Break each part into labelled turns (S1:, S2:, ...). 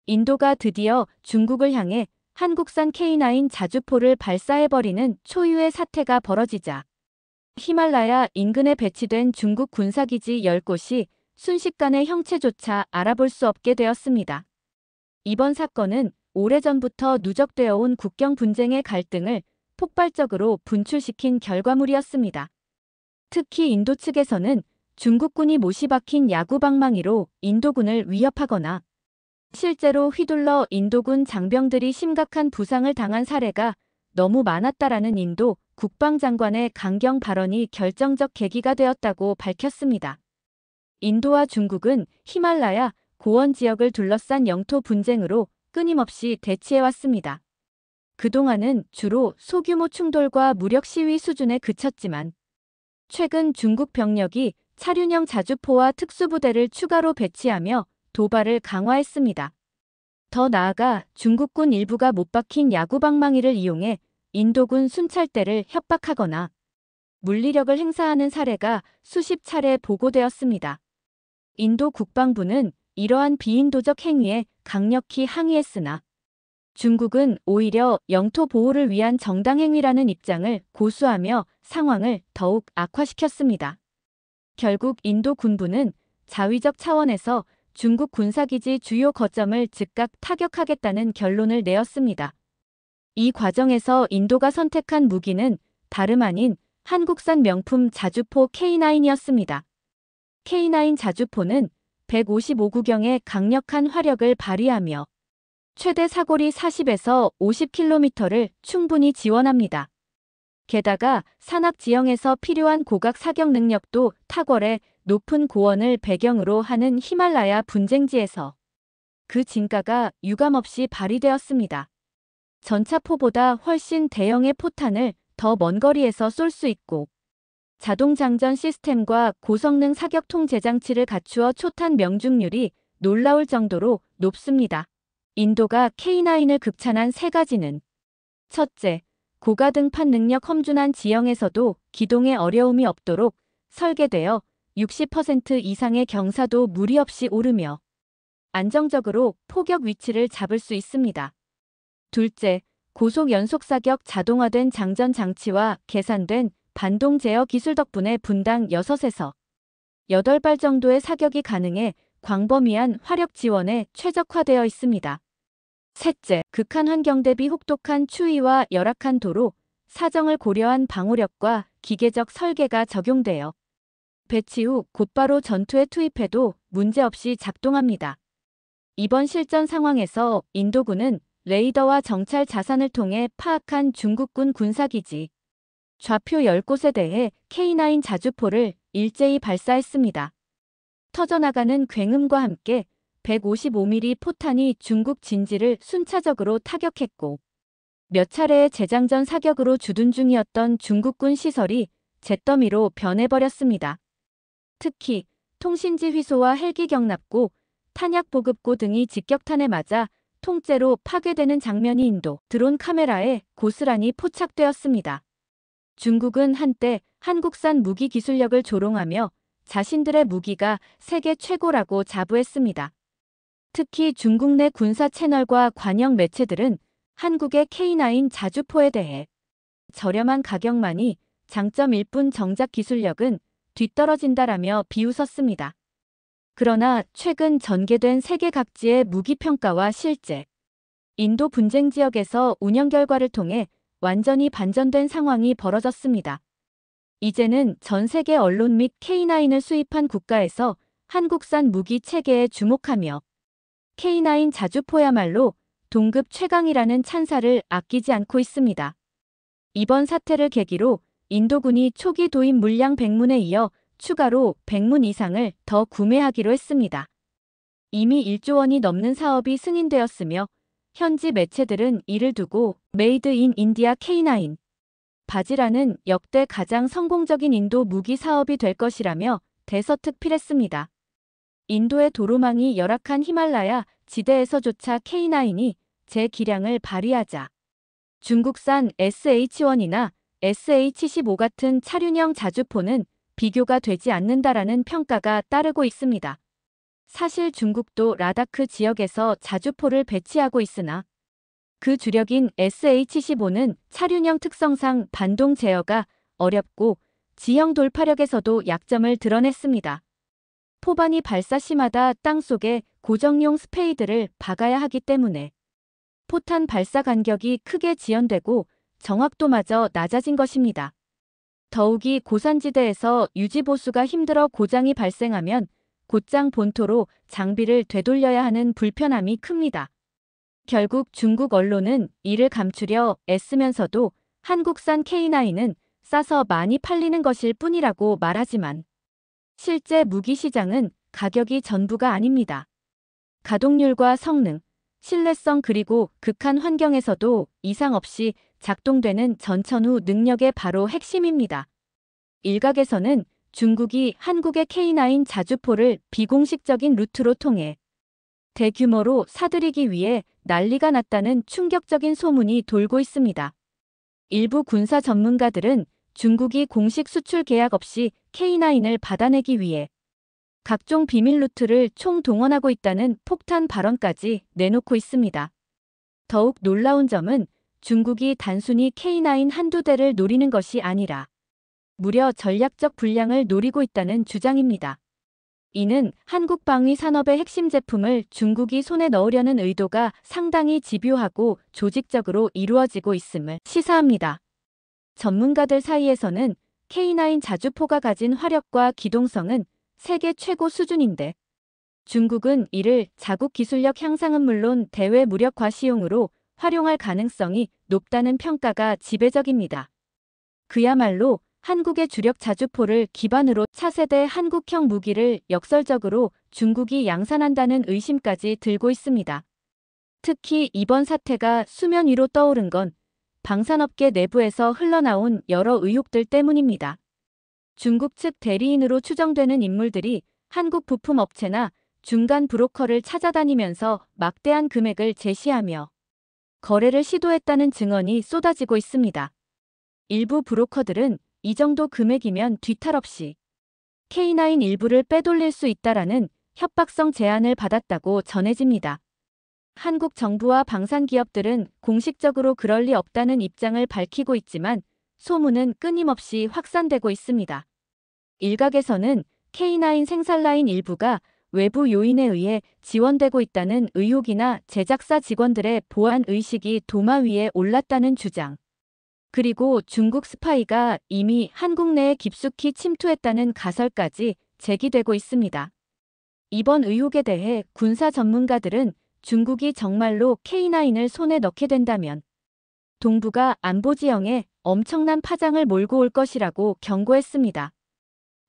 S1: 인도가 드디어 중국을 향해 한국산 K9 자주포를 발사해버리는 초유의 사태가 벌어지자 히말라야 인근에 배치된 중국 군사기지 10곳이 순식간에 형체조차 알아볼 수 없게 되었습니다. 이번 사건은 오래전부터 누적되어 온 국경 분쟁의 갈등을 폭발적으로 분출시킨 결과물이었습니다. 특히 인도 측에서는 중국군이 못이 박힌 야구방망이로 인도군을 위협하거나 실제로 휘둘러 인도군 장병들이 심각한 부상을 당한 사례가 너무 많았다라는 인도 국방장관의 강경 발언이 결정적 계기가 되었다고 밝혔습니다. 인도와 중국은 히말라야 고원 지역을 둘러싼 영토 분쟁으로 끊임없이 대치해왔습니다. 그동안은 주로 소규모 충돌과 무력 시위 수준에 그쳤지만 최근 중국 병력이 차륜형 자주포와 특수부대를 추가로 배치하며 도발을 강화했습니다. 더 나아가 중국군 일부가 못 박힌 야구방망이를 이용해 인도군 순찰대를 협박하거나 물리력을 행사하는 사례가 수십 차례 보고되었습니다. 인도 국방부는 이러한 비인도적 행위에 강력히 항의했으나 중국은 오히려 영토 보호를 위한 정당 행위라는 입장을 고수하며 상황을 더욱 악화시켰습니다. 결국 인도 군부는 자위적 차원에서 중국 군사기지 주요 거점을 즉각 타격하겠다는 결론을 내었습니다. 이 과정에서 인도가 선택한 무기는 다름 아닌 한국산 명품 자주포 K9이었습니다. K9 자주포는 155구경의 강력한 화력을 발휘하며 최대 사거리 40에서 50km를 충분히 지원합니다. 게다가 산악 지형에서 필요한 고각 사격 능력도 탁월해 높은 고원을 배경으로 하는 히말라야 분쟁지에서 그 진가가 유감없이 발휘되었습니다. 전차포보다 훨씬 대형의 포탄을 더 먼 거리에서 쏠 수 있고 자동 장전 시스템과 고성능 사격 통제 장치를 갖추어 초탄 명중률이 놀라울 정도로 높습니다. 인도가 K9을 극찬한 세 가지는 첫째, 고가등판 능력 험준한 지형에서도 기동에 어려움이 없도록 설계되어 60% 이상의 경사도 무리 없이 오르며 안정적으로 포격 위치를 잡을 수 있습니다. 둘째, 고속 연속 사격 자동화된 장전 장치와 계산된 반동 제어 기술 덕분에 분당 6에서 8발 정도의 사격이 가능해 광범위한 화력 지원에 최적화되어 있습니다. 셋째, 극한 환경 대비 혹독한 추위와 열악한 도로, 사정을 고려한 방호력과 기계적 설계가 적용되어 배치 후 곧바로 전투에 투입해도 문제없이 작동합니다. 이번 실전 상황에서 인도군은 레이더와 정찰 자산을 통해 파악한 중국군 군사기지 좌표 10곳에 대해 K9 자주포를 일제히 발사했습니다. 터져나가는 굉음과 함께 155mm 포탄이 중국 진지를 순차적으로 타격했고 몇 차례의 재장전 사격으로 주둔 중이었던 중국군 시설이 잿더미로 변해버렸습니다. 특히 통신지 휘소와 헬기 경납고, 탄약 보급고 등이 직격탄에 맞아 통째로 파괴되는 장면이 인도 드론 카메라에 고스란히 포착되었습니다. 중국은 한때 한국산 무기 기술력을 조롱하며 자신들의 무기가 세계 최고라고 자부했습니다. 특히 중국 내 군사 채널과 관영 매체들은 한국의 K9 자주포에 대해 저렴한 가격만이 장점일 뿐 정작 기술력은 뒤떨어진다라며 비웃었습니다. 그러나 최근 전개된 세계 각지의 무기 평가와 실제 인도 분쟁 지역에서 운영 결과를 통해 완전히 반전된 상황이 벌어졌습니다. 이제는 전 세계 언론 및 K9을 수입한 국가에서 한국산 무기 체계에 주목하며 K9 자주포야말로 동급 최강이라는 찬사를 아끼지 않고 있습니다. 이번 사태를 계기로 인도군이 초기 도입 물량 100문에 이어 추가로 100문 이상을 더 구매하기로 했습니다. 이미 1조 원이 넘는 사업이 승인되었으며 현지 매체들은 이를 두고 메이드 인 인디아 K9 바지라는 역대 가장 성공적인 인도 무기 사업이 될 것이라며 대서특필했습니다. 인도의 도로망이 열악한 히말라야 지대에서조차 K9이 제 기량을 발휘하자 중국산 SH-1이나 SH-15 같은 차륜형 자주포는 비교가 되지 않는다라는 평가가 따르고 있습니다. 사실 중국도 라다크 지역에서 자주포를 배치하고 있으나 그 주력인 SH-15는 차륜형 특성상 반동 제어가 어렵고 지형 돌파력에서도 약점을 드러냈습니다. 포반이 발사 시마다 땅속에 고정용 스페이드를 박아야 하기 때문에 포탄 발사 간격이 크게 지연되고 정확도마저 낮아진 것입니다. 더욱이 고산지대에서 유지보수가 힘들어 고장이 발생하면 곧장 본토로 장비를 되돌려야 하는 불편함이 큽니다. 결국 중국 언론은 이를 감추려 애쓰면서도 한국산 K9은 싸서 많이 팔리는 것일 뿐이라고 말하지만 실제 무기 시장은 가격이 전부가 아닙니다. 가동률과 성능, 신뢰성 그리고 극한 환경에서도 이상 없이 작동되는 전천후 능력의 바로 핵심입니다. 일각에서는 중국이 한국의 K9 자주포를 비공식적인 루트로 통해 대규모로 사들이기 위해 난리가 났다는 충격적인 소문이 돌고 있습니다. 일부 군사 전문가들은 중국이 공식 수출 계약 없이 K9을 받아내기 위해 각종 비밀 루트를 총동원하고 있다는 폭탄 발언까지 내놓고 있습니다. 더욱 놀라운 점은 중국이 단순히 K9 한두 대를 노리는 것이 아니라 무려 전략적 불량을 노리고 있다는 주장입니다. 이는 한국 방위 산업의 핵심 제품을 중국이 손에 넣으려는 의도가 상당히 집요하고 조직적으로 이루어지고 있음을 시사합니다. 전문가들 사이에서는 K9 자주포가 가진 화력과 기동성은 세계 최고 수준인데 중국은 이를 자국 기술력 향상은 물론 대외 무력 과시용으로 활용할 가능성이 높다는 평가가 지배적입니다. 그야말로 한국의 주력 자주포를 기반으로 차세대 한국형 무기를 역설적으로 중국이 양산한다는 의심까지 들고 있습니다. 특히 이번 사태가 수면 위로 떠오른 건 방산업계 내부에서 흘러나온 여러 의혹들 때문입니다. 중국 측 대리인으로 추정되는 인물들이 한국 부품업체나 중간 브로커를 찾아다니면서 막대한 금액을 제시하며 거래를 시도했다는 증언이 쏟아지고 있습니다. 일부 브로커들은 이 정도 금액이면 뒤탈 없이 K9 일부를 빼돌릴 수 있다라는 협박성 제안을 받았다고 전해집니다. 한국 정부와 방산기업들은 공식적으로 그럴 리 없다는 입장을 밝히고 있지만 소문은 끊임없이 확산되고 있습니다. 일각에서는 K9 생산 라인 일부가 외부 요인에 의해 지원되고 있다는 의혹이나 제작사 직원들의 보안 의식이 도마 위에 올랐다는 주장, 그리고 중국 스파이가 이미 한국 내에 깊숙이 침투했다는 가설까지 제기되고 있습니다. 이번 의혹에 대해 군사 전문가들은 중국이 정말로 K9을 손에 넣게 된다면 동북아 안보 지형에 엄청난 파장을 몰고 올 것이라고 경고했습니다.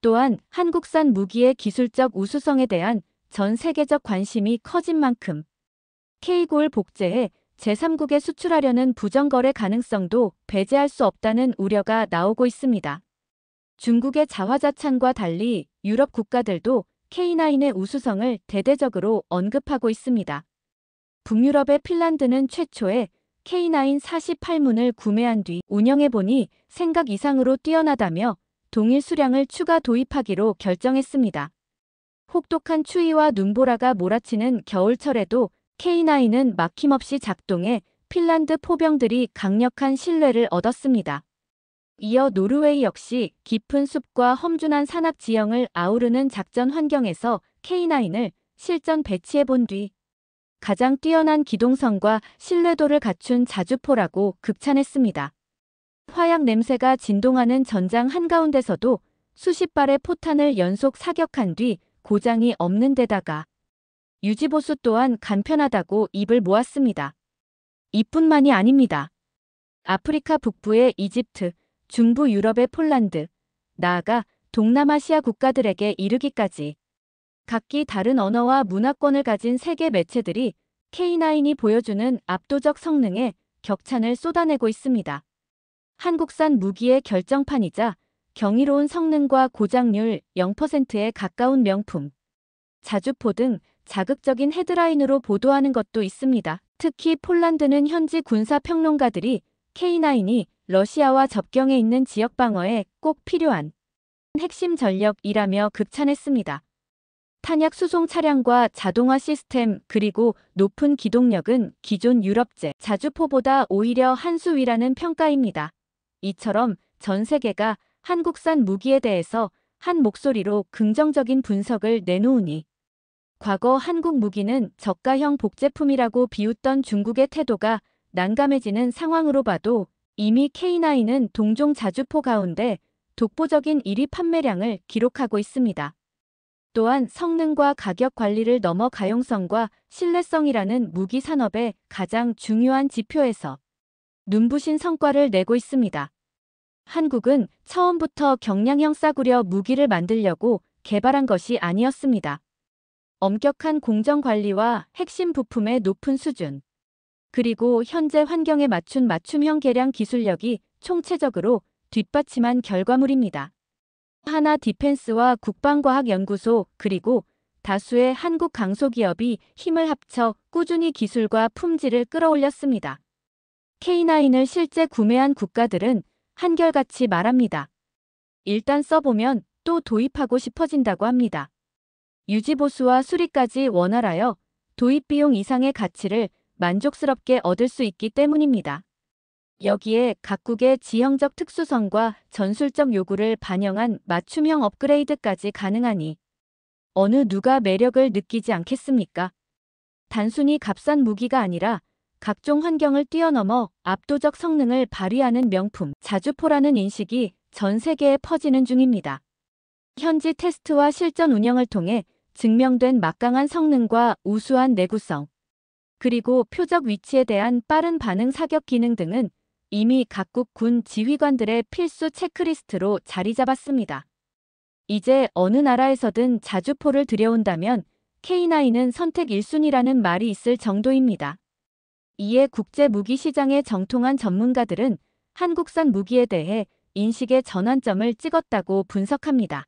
S1: 또한 한국산 무기의 기술적 우수성에 대한 전 세계적 관심이 커진 만큼 K9을 복제해 제3국에 수출하려는 부정거래 가능성도 배제할 수 없다는 우려가 나오고 있습니다. 중국의 자화자찬과 달리 유럽 국가들도 K9의 우수성을 대대적으로 언급하고 있습니다. 북유럽의 핀란드는 최초에 K9 48문을 구매한 뒤 운영해보니 생각 이상으로 뛰어나다며 동일 수량을 추가 도입하기로 결정했습니다. 혹독한 추위와 눈보라가 몰아치는 겨울철에도 K9은 막힘없이 작동해 핀란드 포병들이 강력한 신뢰를 얻었습니다. 이어 노르웨이 역시 깊은 숲과 험준한 산악 지형을 아우르는 작전 환경에서 K9을 실전 배치해본 뒤 가장 뛰어난 기동성과 신뢰도를 갖춘 자주포라고 극찬했습니다. 화약 냄새가 진동하는 전장 한가운데서도 수십 발의 포탄을 연속 사격한 뒤 고장이 없는 데다가 유지보수 또한 간편하다고 입을 모았습니다. 이뿐만이 아닙니다. 아프리카 북부의 이집트, 중부 유럽의 폴란드, 나아가 동남아시아 국가들에게 이르기까지 각기 다른 언어와 문화권을 가진 세계 매체들이 K9이 보여주는 압도적 성능에 격찬을 쏟아내고 있습니다. 한국산 무기의 결정판이자 경이로운 성능과 고장률 0%에 가까운 명품, 자주포 등 자극적인 헤드라인으로 보도하는 것도 있습니다. 특히 폴란드는 현지 군사평론가들이 K9이 러시아와 접경에 있는 지역 방어에 꼭 필요한 핵심 전력이라며 극찬했습니다. 탄약 수송 차량과 자동화 시스템 그리고 높은 기동력은 기존 유럽제 자주포보다 오히려 한 수 위라는 평가입니다. 이처럼 전 세계가 한국산 무기에 대해서 한 목소리로 긍정적인 분석을 내놓으니 과거 한국 무기는 저가형 복제품이라고 비웃던 중국의 태도가 난감해지는 상황으로 봐도 이미 K9은 동종 자주포 가운데 독보적인 1위 판매량을 기록하고 있습니다. 또한 성능과 가격 관리를 넘어 가용성과 신뢰성이라는 무기 산업의 가장 중요한 지표에서 눈부신 성과를 내고 있습니다. 한국은 처음부터 경량형 싸구려 무기를 만들려고 개발한 것이 아니었습니다. 엄격한 공정 관리와 핵심 부품의 높은 수준, 그리고 현재 환경에 맞춘 맞춤형 개량 기술력이 총체적으로 뒷받침한 결과물입니다. 하나 디펜스와 국방과학연구소 그리고 다수의 한국 강소기업이 힘을 합쳐 꾸준히 기술과 품질을 끌어올렸습니다. K9을 실제 구매한 국가들은 한결같이 말합니다. 일단 써보면 또 도입하고 싶어진다고 합니다. 유지보수와 수리까지 원활하여 도입 비용 이상의 가치를 만족스럽게 얻을 수 있기 때문입니다. 여기에 각국의 지형적 특수성과 전술적 요구를 반영한 맞춤형 업그레이드까지 가능하니 어느 누가 매력을 느끼지 않겠습니까? 단순히 값싼 무기가 아니라 각종 환경을 뛰어넘어 압도적 성능을 발휘하는 명품 자주포라는 인식이 전 세계에 퍼지는 중입니다. 현지 테스트와 실전 운영을 통해 증명된 막강한 성능과 우수한 내구성, 그리고 표적 위치에 대한 빠른 반응 사격 기능 등은 이미 각국 군 지휘관들의 필수 체크리스트로 자리 잡았습니다. 이제 어느 나라에서든 자주포를 들여온다면 K9은 선택 1순위라는 말이 있을 정도입니다. 이에 국제 무기 시장에 정통한 전문가들은 한국산 무기에 대해 인식의 전환점을 찍었다고 분석합니다.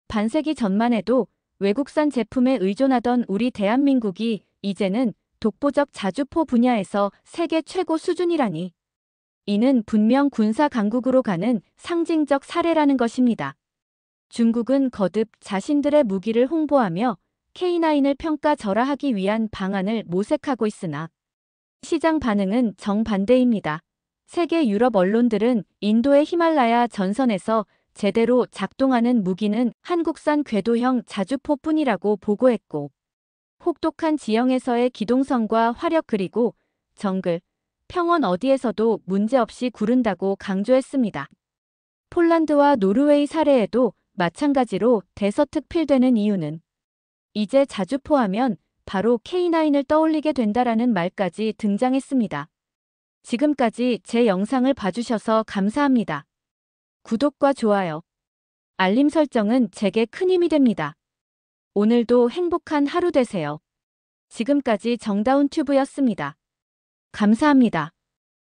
S1: 반세기 전만 해도 외국산 제품에 의존하던 우리 대한민국이 이제는 독보적 자주포 분야에서 세계 최고 수준이라니. 이는 분명 군사 강국으로 가는 상징적 사례라는 것입니다. 중국은 거듭 자신들의 무기를 홍보하며 K9을 평가절하하기 위한 방안을 모색하고 있으나 시장 반응은 정반대입니다. 세계 유럽 언론들은 인도의 히말라야 전선에서 제대로 작동하는 무기는 한국산 궤도형 자주포뿐이라고 보고했고, 혹독한 지형에서의 기동성과 화력 그리고 정글, 평원 어디에서도 문제없이 구른다고 강조했습니다. 폴란드와 노르웨이 사례에도 마찬가지로 대서특필되는 이유는 이제 자주포하면 바로 K9을 떠올리게 된다라는 말까지 등장했습니다. 지금까지 제 영상을 봐주셔서 감사합니다. 구독과 좋아요, 알림 설정은 제게 큰 힘이 됩니다. 오늘도 행복한 하루 되세요. 지금까지 정다운 튜브였습니다. 감사합니다.